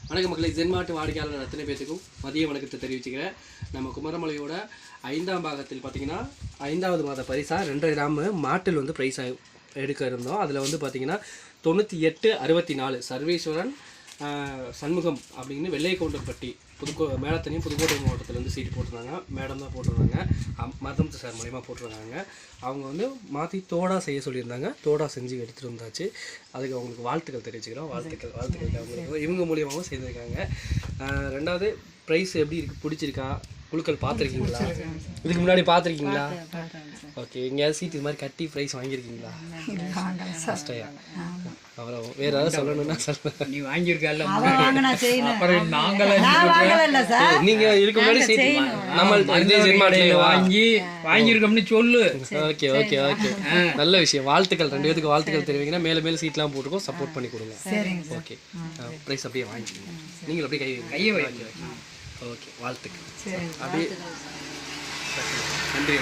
வணக்க மக்களை, ஜென்மாட்டு வாடிக்கையாளர் அத்தனை பேத்துக்கும் மதிய வணக்கத்தை தெரிவிச்சுக்கிறேன். நம்ம குமரமலையோட 5ஆம் பாகத்தில் பார்த்தீங்கன்னா 5வது மாத பரிசாக 2 கிராம் மாட்டில் வந்து ப்ரைஸாக எடுக்க இருந்தோம். அதில் வந்து பார்த்தீங்கன்னா 9864 சர்வேஸ்வரன் சண்முகம் அப்படின்னு வெள்ளைக்கவுண்டன்பட்டி மேலத்தனையும் புதுக்கோட்டை மாவட்டத்தில் வந்து சீட்டு போட்டிருந்தாங்க. மேடம் தான் போட்டிருந்தாங்க, மருதமுத்து சார் மூலிமா போட்டிருந்தாங்க. அவங்க வந்து மாற்றி தோடா செய்ய சொல்லியிருந்தாங்க. தோடா செஞ்சு எடுத்துகிட்டு வந்தாச்சு. அதுக்கு அவங்களுக்கு வாழ்த்துக்கள் தெரிவிச்சுக்கிறோம். வாழ்த்துக்கள் அவங்களுக்கு இவங்க மூலியமாகவும் செய்திருக்காங்க. 2வது ப்ரைஸ் எப்படி இருக்குது, பிடிச்சிருக்கா? குழுக்கள் பார்த்துருக்கீங்களா? இதுக்கு முன்னாடி பார்த்துருக்கீங்களா? ஓகே, எங்கேயாவது சீட் இது மாதிரி கட்டி ப்ரைஸ் வாங்கியிருக்கீங்களா? First time. அப்புறம் வேற ஏதாவது சொல்லணும்னா சொல்லுங்க. நீ வாங்கியிருக்கல, அப்புறம் நீங்க இதுக்கு முன்னாடி சீட் நம்ம வாங்கியிருக்கோம்னு சொல்லு. ஓகே ஓகே ஓகே, நல்ல விஷயம். வாழ்த்துக்கள், 2 பேருக்கு வாழ்த்துக்கள் தெரிவிங்கன்னா மேலே மேலே சீட்லாம் போட்டுருக்கோம். சப்போர்ட் பண்ணி கொடுங்க. ஓகே, ப்ரைஸ் அப்படியே வாங்கிக்கோங்க. நீங்கள் அப்படியே கையை வாங்கி. ஓகே, வாழ்த்துக்கள். அப்படியே நன்றி.